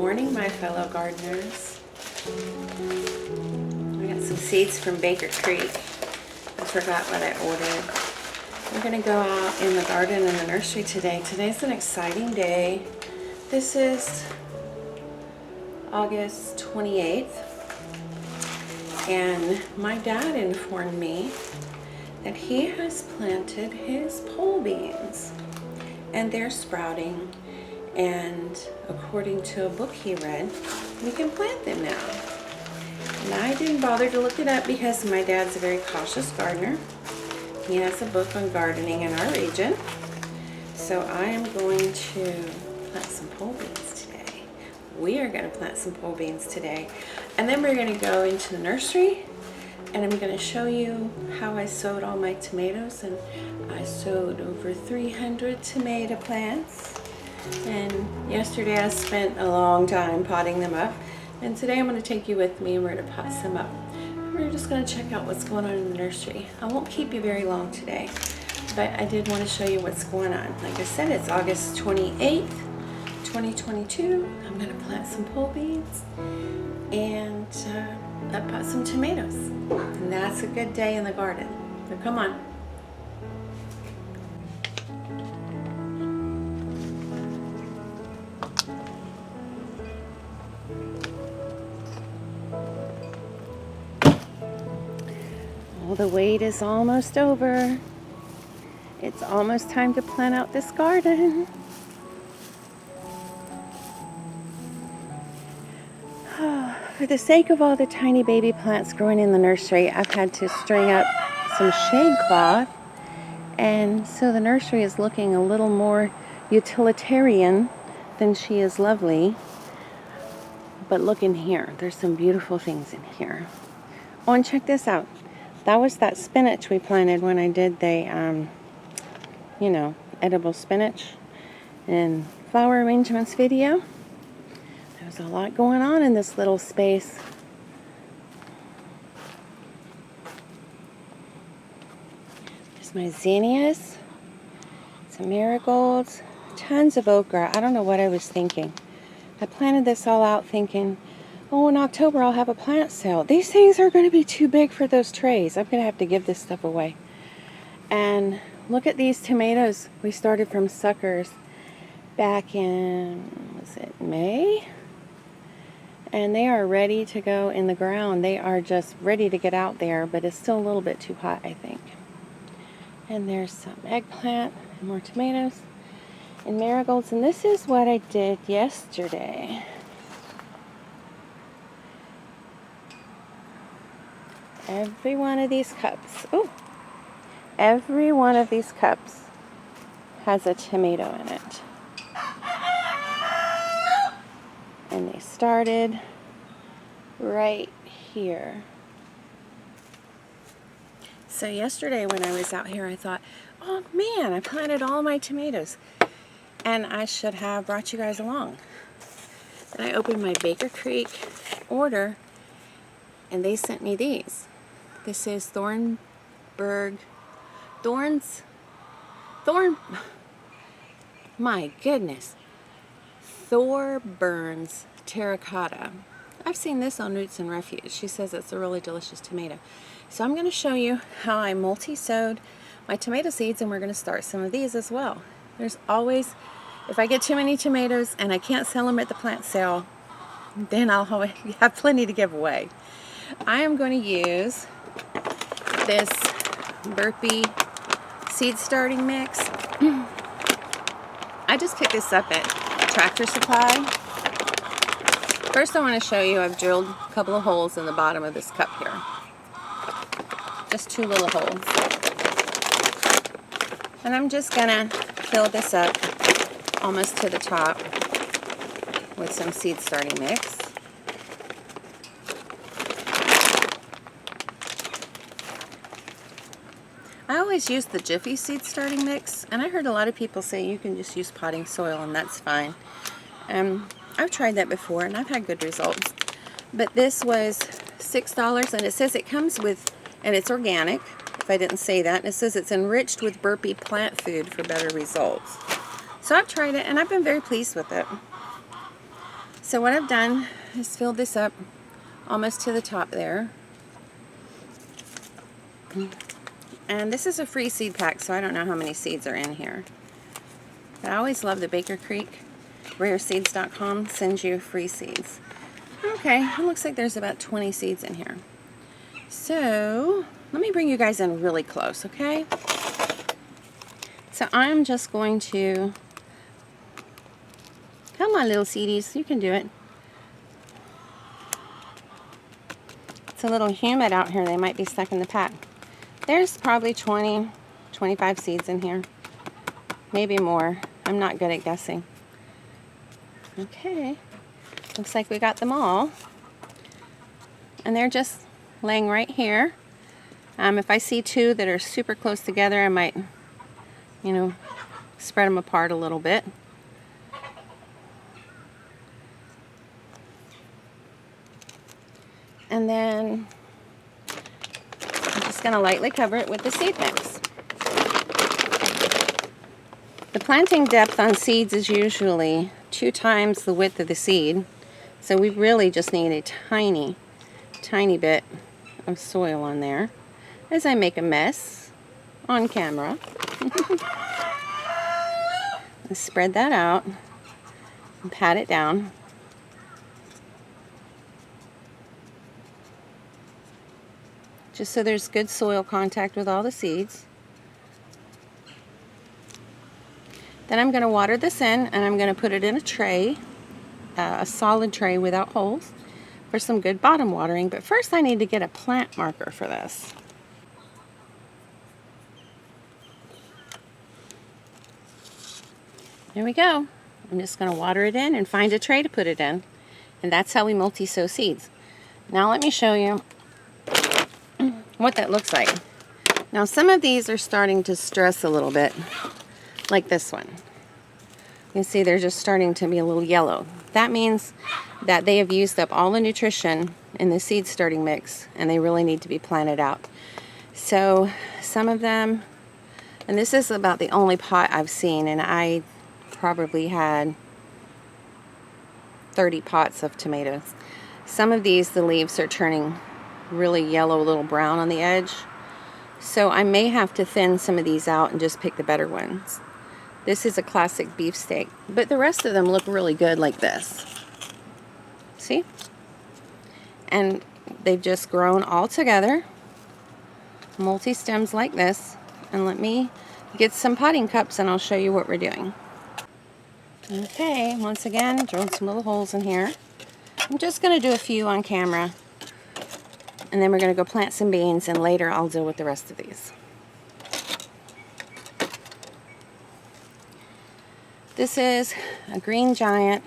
morning, my fellow gardeners. I got some seeds from Baker Creek. I forgot what I ordered. We're going to go out in the garden and the nursery today. Today's an exciting day. This is August 28th. And my dad informed me that he has planted his pole beans. And they're sprouting. And according to a book he read, we can plant them now. And I didn't bother to look it up because my dad's a very cautious gardener. He has a book on gardening in our region. So I am going to plant some pole beans today. We are going to plant some pole beans today. And then we're going to go into the nursery and I'm going to show you how I sowed all my tomatoes. And I sowed over 300 tomato plants. And yesterday I spent a long time potting them up. And today I'm going to take you with me and we're going to pot some up. We're just going to check out what's going on in the nursery. I won't keep you very long today, but I did want to show you what's going on. Like I said, it's August 28th, 2022. I'm going to plant some pole beans and pot some tomatoes. And that's a good day in the garden. So come on. Well, the wait is almost over. It's almost time to plant out this garden. For the sake of all the tiny baby plants growing in the nursery, I've had to string up some shade cloth. And so the nursery is looking a little more utilitarian than she is lovely. But look in here. There's some beautiful things in here. Oh, and check this out. That was that spinach we planted when I did the, edible spinach and flower arrangements video. There's a lot going on in this little space. There's my zinnias, some marigolds, tons of okra. I don't know what I was thinking. I planted this all out thinking, oh, in October I'll have a plant sale. These things are going to be too big for those trays. I'm going to have to give this stuff away. And look at these tomatoes. We started from suckers back in, was it May? And they are ready to go in the ground. They are just ready to get out there, but it's still a little bit too hot, I think. And there's some eggplant and more tomatoes and marigolds. And this is what I did yesterday. Every one of these cups, every one of these cups has a tomato in it. And they started right here. So yesterday when I was out here, I thought, oh man, I planted all my tomatoes. And I should have brought you guys along. Then I opened my Baker Creek order and they sent me these. This is my goodness, Thorburns terracotta. I've seen this on Roots and Refuge. She says it's a really delicious tomato. So I'm going to show you how I multi-sowed my tomato seeds, and we're going to start some of these as well. There's always, if I get too many tomatoes and I can't sell them at the plant sale, then I'll have plenty to give away. I am going to use this Burpee seed starting mix. I just picked this up at Tractor Supply. First I want to show you I've drilled a couple of holes in the bottom of this cup here. Just two little holes. And I'm just going to fill this up almost to the top with some seed starting mix. I always use the Jiffy seed starting mix, and I heard a lot of people say you can just use potting soil and that's fine. I've tried that before and I've had good results. But this was $6 and it says it comes with, and it's organic, if I didn't say that, and it says it's enriched with Burpee plant food for better results. So I've tried it and I've been very pleased with it. So what I've done is filled this up almost to the top there. And this is a free seed pack, so I don't know how many seeds are in here. But I always love the Baker Creek. Rareseeds.com sends you free seeds. Okay, it looks like there's about 20 seeds in here. So let me bring you guys in really close, okay? So I'm just going to, come on little seedies, you can do it. It's a little humid out here, they might be stuck in the pack. There's probably 20, 25 seeds in here, maybe more. I'm not good at guessing. Okay, looks like we got them all. And they're just laying right here. If I see two that are super close together, I might, you know, spread them apart a little bit. And then I'm just going to lightly cover it with the seed mix. The planting depth on seeds is usually 2 times the width of the seed. So we really just need a tiny bit of soil on there as I make a mess on camera. Spread that out and pat it down. Just so there's good soil contact with all the seeds. Then I'm going to water this in, and I'm going to put it in a tray, a solid tray without holes, for some good bottom watering. But first I need to get a plant marker for this. There we go. I'm just going to water it in and find a tray to put it in. And that's how we multi-sow seeds. Now let me show you what that looks like. Now some of these are starting to stress a little bit, like this one. You can see they're just starting to be a little yellow. That means that they have used up all the nutrition in the seed starting mix and they really need to be planted out. So some of them, and this is about the only pot I've seen, and I probably had 30 pots of tomatoes. Some of these, the leaves are turning really yellow, a little brown on the edge. So I may have to thin some of these out and just pick the better ones. This is a classic beefsteak, but the rest of them look really good like this. See? And they've just grown all together, multi-stems like this. And let me get some potting cups and I'll show you what we're doing. Okay, once again, drilled some little holes in here. I'm just going to do a few on camera. And then we're going to go plant some beans, and later I'll deal with the rest of these. This is a green giant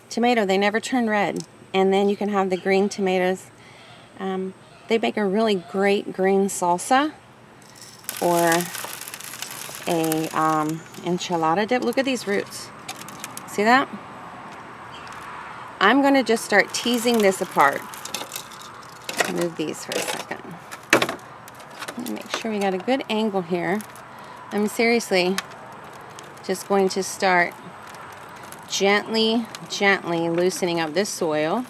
tomato. They never turn red. And then you can have the green tomatoes. They make a really great green salsa or a enchilada dip. Look at these roots. See that? I'm going to just start teasing this apart. Move these for a second. Let me make sure we got a good angle here. I'm seriously just going to start gently loosening up this soil.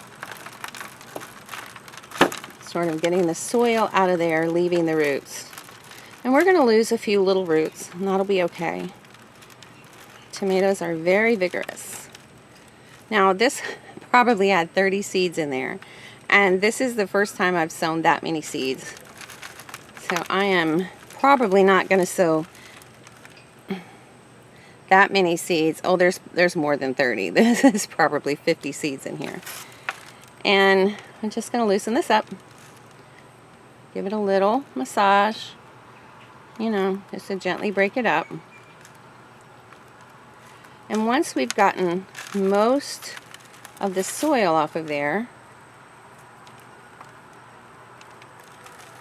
Sort of getting the soil out of there, leaving the roots. And we're going to lose a few little roots, and that'll be okay. Tomatoes are very vigorous. Now this probably had 30 seeds in there. And this is the first time I've sown that many seeds. So I am probably not going to sow that many seeds. Oh, there's more than 30. This is probably 50 seeds in here. And I'm just going to loosen this up. Give it a little massage. You know, just to gently break it up. And once we've gotten most of the soil off of there,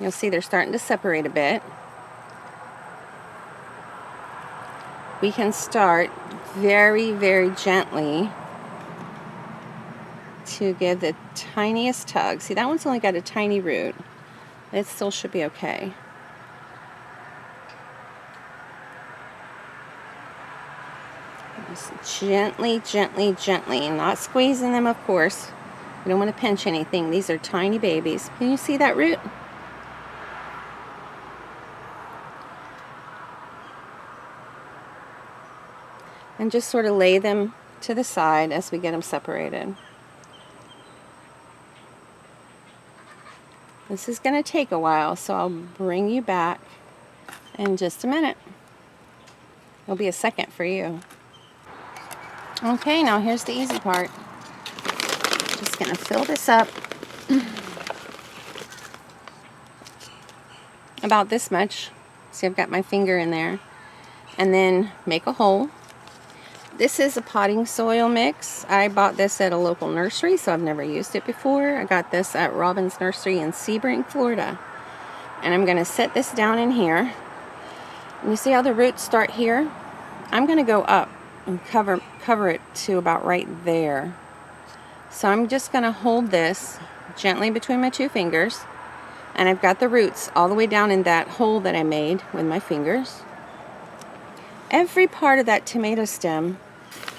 you'll see they're starting to separate a bit. We can start very, very gently to give the tiniest tug. See, that one's only got a tiny root. It still should be okay. Just gently, gently, gently, not squeezing them, of course. We don't want to pinch anything. These are tiny babies. Can you see that root? And just sort of lay them to the side as we get them separated. This is going to take a while, so I'll bring you back in just a minute. It'll be a second for you. Okay, now here's the easy part. Just going to fill this up about this much. See, I've got my finger in there. And then make a hole. This is a potting soil mix. I bought this at a local nursery, so I've never used it before. I got this at Robin's Nursery in Sebring, Florida. And I'm going to set this down in here. And you see how the roots start here? I'm going to go up and cover it to about right there. So I'm just going to hold this gently between my two fingers. And I've got the roots all the way down in that hole that I made with my fingers. Every part of that tomato stem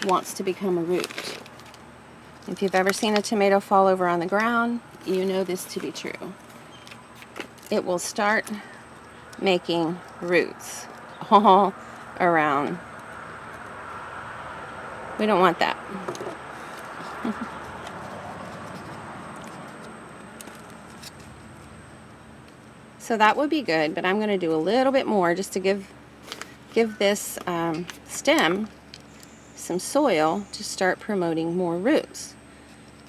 wants to become a root. If you've ever seen a tomato fall over on the ground, you know this to be true. It will start making roots all around. We don't want that. So that would be good, but I'm going to do a little bit more just to give this stem some soil to start promoting more roots.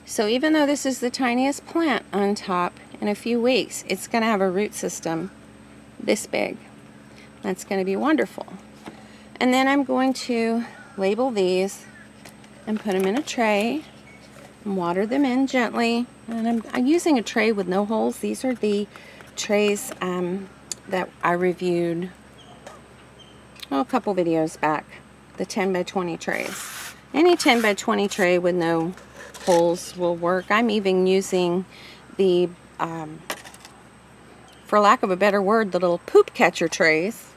So even though this is the tiniest plant on top, in a few weeks it's going to have a root system this big. That's going to be wonderful. And then I'm going to label these and put them in a tray and water them in gently. And I'm using a tray with no holes. These are the trays that I reviewed a couple videos back, the 10 by 20 trays. Any 10 by 20 tray with no holes will work. I'm even using the, for lack of a better word, the little poop catcher trays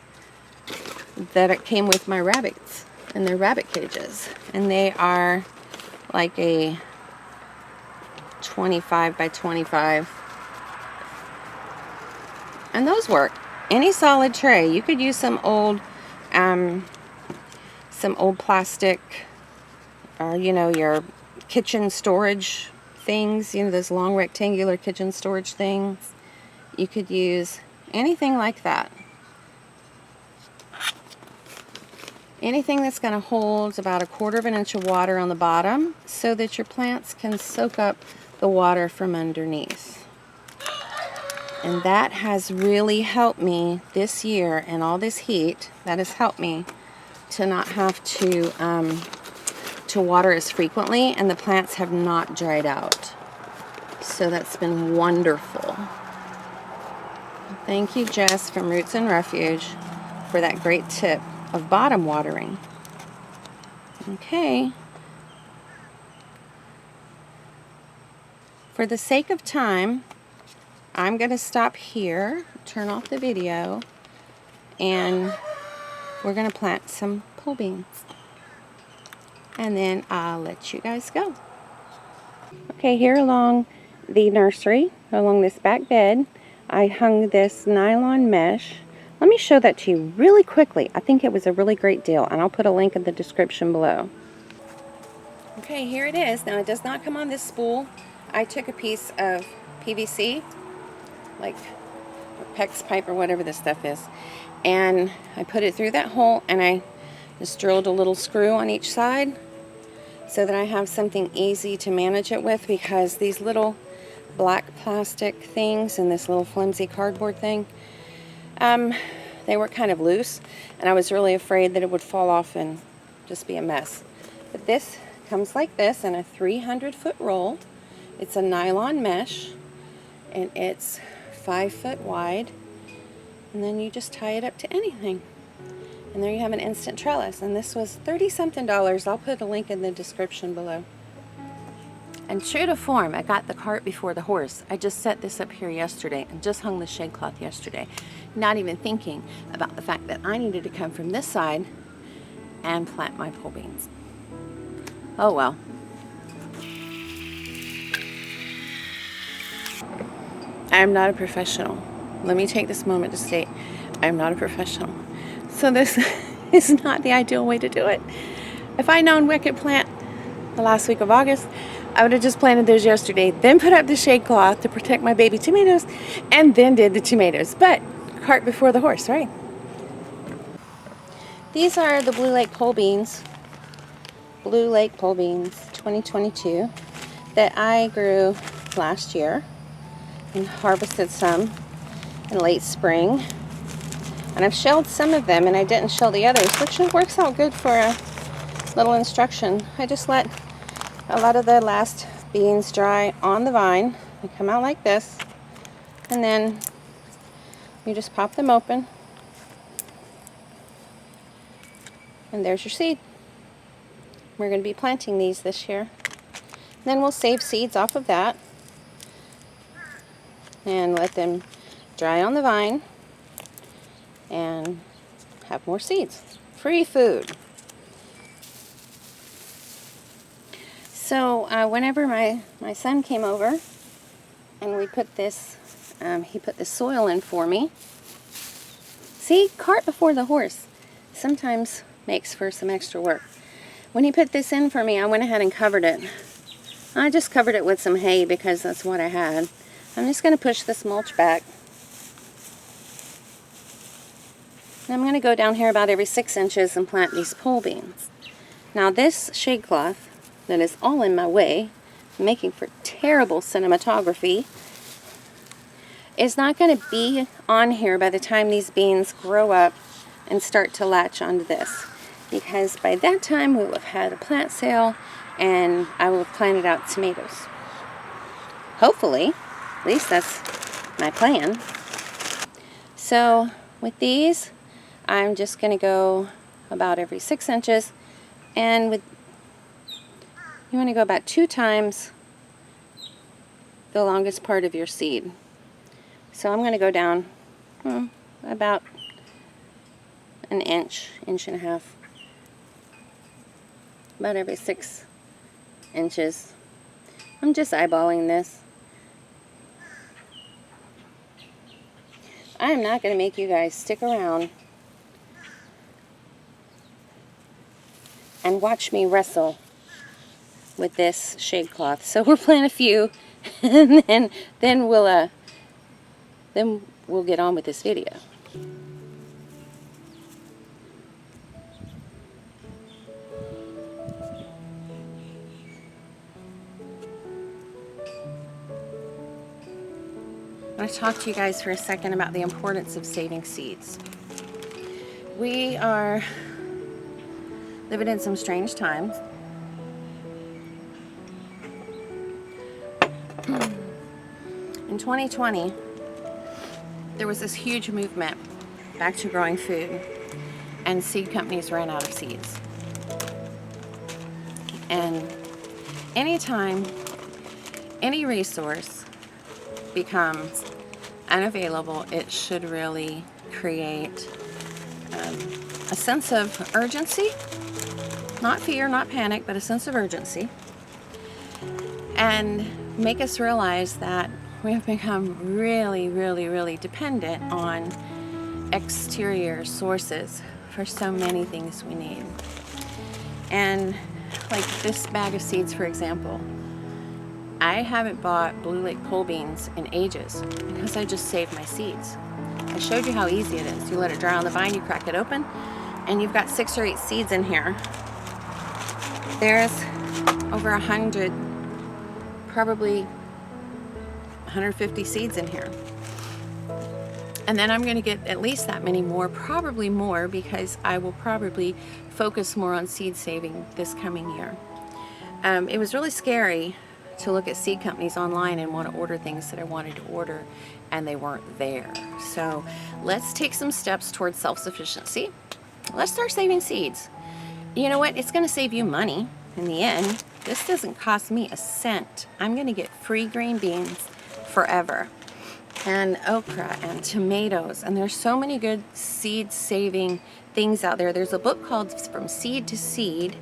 that it came with my rabbits in their rabbit cages. And they are like a 25 by 25. And those work. Any solid tray. You could use some old plastic, or you know, your kitchen storage things, you know, those long rectangular kitchen storage things. You could use anything like that. Anything that's going to hold about 1/4 inch of water on the bottom so that your plants can soak up the water from underneath. And that has really helped me this year, and all this heat, that has helped me to not have to water as frequently, and the plants have not dried out. So that's been wonderful. Thank you, Jess from Roots and Refuge, for that great tip of bottom watering. Okay. For the sake of time, I'm going to stop here, turn off the video, and we're going to plant some pole beans. And then I'll let you guys go. Okay, here along the nursery, along this back bed, I hung this nylon mesh. Let me show that to you really quickly. I think it was a really great deal, and I'll put a link in the description below. Okay, here it is. Now, it does not come on this spool. I took a piece of PVC, like PEX pipe or whatever this stuff is, and I put it through that hole, and I just drilled a little screw on each side so that I have something easy to manage it with, because these little black plastic things and this little flimsy cardboard thing, they were kind of loose, and I was really afraid that it would fall off and just be a mess. But this comes like this in a 300-foot roll. It's a nylon mesh, and it's 5 foot wide, and then you just tie it up to anything, and there you have an instant trellis. And this was $30-something. I'll put a link in the description below. And true to form, I got the cart before the horse. I just set this up here yesterday and just hung the shade cloth yesterday, not even thinking about the fact that I needed to come from this side and plant my pole beans. Oh well. I am not a professional. Let me take this moment to state I am not a professional. So this is not the ideal way to do it. If I'd known we could plant the last week of August, I would have just planted those yesterday, then put up the shade cloth to protect my baby tomatoes, and then did the tomatoes. But cart before the horse, right? These are the Blue Lake pole beans. Blue Lake pole beans 2022 that I grew last year and harvested some in late spring. And I've shelled some of them and I didn't shell the others, which works out good for a little instruction. I just let a lot of the last beans dry on the vine. They come out like this, and then you just pop them open, and there's your seed. We're going to be planting these this year. Then we'll save seeds off of that and let them dry on the vine and have more seeds. Free food. So whenever my son came over and we put this, he put this soil in for me. See, cart before the horse sometimes makes for some extra work. When he put this in for me, I went ahead and covered it. I just covered it with some hay because that's what I had. I'm just going to push this mulch back. And I'm going to go down here about every 6 inches and plant these pole beans. Now this shade cloth that is all in my way, making for terrible cinematography, is not going to be on here by the time these beans grow up and start to latch onto this, because by that time we will have had a plant sale and I will have planted out tomatoes. Hopefully, at least that's my plan. So with these, I'm just going to go about every 6 inches, and with you want to go about 2 times the longest part of your seed. So I'm going to go down about an inch, inch and a half, about every 6 inches. I'm just eyeballing this. I am not going to make you guys stick around and watch me wrestle with this shade cloth. So we'll plant a few and then we'll get on with this video. I'm going to talk to you guys for a second about the importance of saving seeds. We are living in some strange times. In 2020, there was this huge movement back to growing food, and seed companies ran out of seeds. And anytime any resource becomes unavailable, it should really create a sense of urgency, not fear, not panic, but a sense of urgency, and make us realize that we have become really, really, really dependent on exterior sources for so many things we need. And like this bag of seeds, for example, I haven't bought Blue Lake pole beans in ages because I just saved my seeds. I showed you how easy it is. You let it dry on the vine, you crack it open, and you've got 6 or 8 seeds in here. There's over 100, probably 150 seeds in here. And then I'm going to get at least that many more, probably more, because I will probably focus more on seed saving this coming year. It was really scary to look at seed companies online and want to order things that I wanted to order, and they weren't there. So let's take some steps towards self-sufficiency. Let's start saving seeds. You know what? It's going to save you money in the end. This doesn't cost me a cent. I'm going to get free green beans forever. and okra and tomatoes, and there's so many good seed saving things out there. There's a book called From Seed to Seed.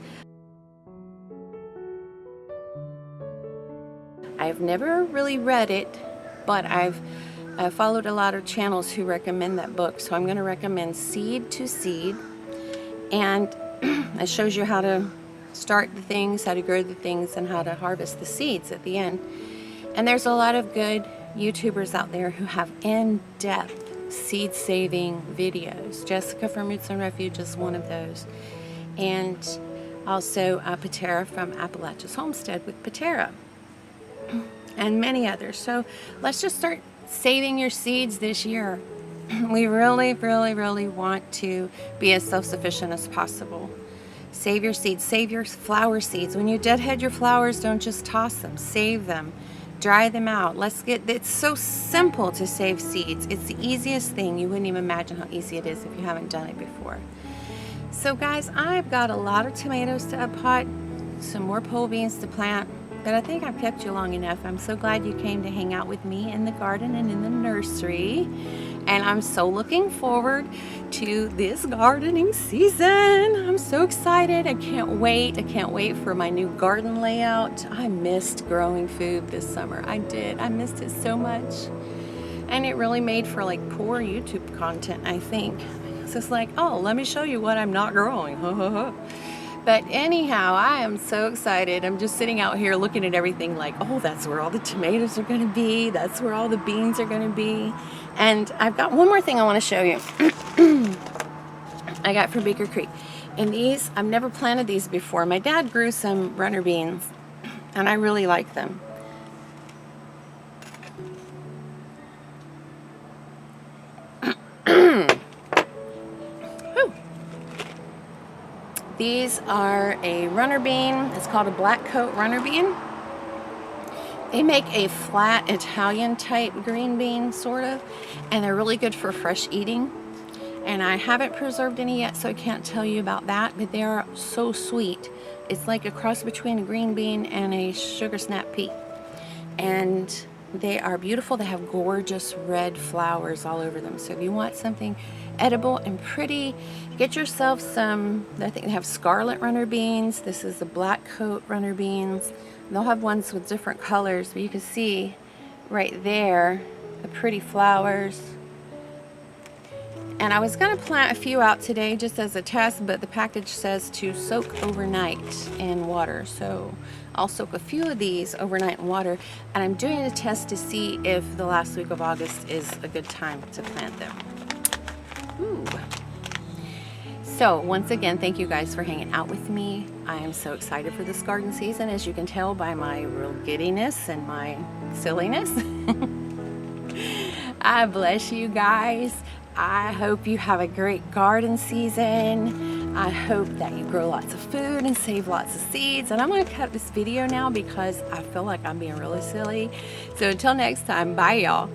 I've never really read it, but I've followed a lot of channels who recommend that book, so I'm going to recommend Seed to Seed, and it shows you how to start the things, how to grow the things, and how to harvest the seeds at the end. And there's a lot of good YouTubers out there who have in-depth seed saving videos. Jessica from Roots and Refuge is one of those, and also Patera from Appalachia's Homestead with Patera, and many others. So let's just start saving your seeds this year. We really, really, really want to be as self-sufficient as possible. Save your seeds, save your flower seeds. When you deadhead your flowers, don't just toss them, save them, dry them out. It's so simple to save seeds. It's the easiest thing. You wouldn't even imagine how easy it is if you haven't done it before. So guys, I've got a lot of tomatoes to uppot, some more pole beans to plant, but I think I've kept you long enough. I'm so glad you came to hang out with me in the garden and in the nursery. And I'm so looking forward to this gardening season. I'm so excited. I can't wait. I can't wait for my new garden layout. I missed growing food this summer. I did. I missed it so much. And it really made for like poor YouTube content, I think. So it's like, oh, let me show you what I'm not growing. But anyhow, I am so excited. I'm just sitting out here looking at everything like, oh, that's where all the tomatoes are going to be. That's where all the beans are going to be. And I've got one more thing I want to show you. I got from Baker Creek. And these, I've never planted these before. My dad grew some runner beans, and I really like them. These are a runner bean. It's called a black coat runner bean. They make a flat Italian type green bean, sort of, and they're really good for fresh eating. And I haven't preserved any yet, so I can't tell you about that, but they are so sweet. It's like a cross between a green bean and a sugar snap pea. And they are beautiful. They have gorgeous red flowers all over them. So if you want something edible and pretty, get yourself some. I think they have scarlet runner beans. This is the black coat runner beans. They'll have ones with different colors, but you can see right there the pretty flowers. And I was going to plant a few out today just as a test, but the package says to soak overnight in water. So I'll soak a few of these overnight in water, and I'm doing a test to see if the last week of August is a good time to plant them. Ooh. So once again, thank you guys for hanging out with me. I am so excited for this garden season, as you can tell by my real giddiness and my silliness. I bless you guys. I hope you have a great garden season. I hope that you grow lots of food and save lots of seeds. And I'm going to cut this video now because I feel like I'm being really silly. So until next time, bye y'all.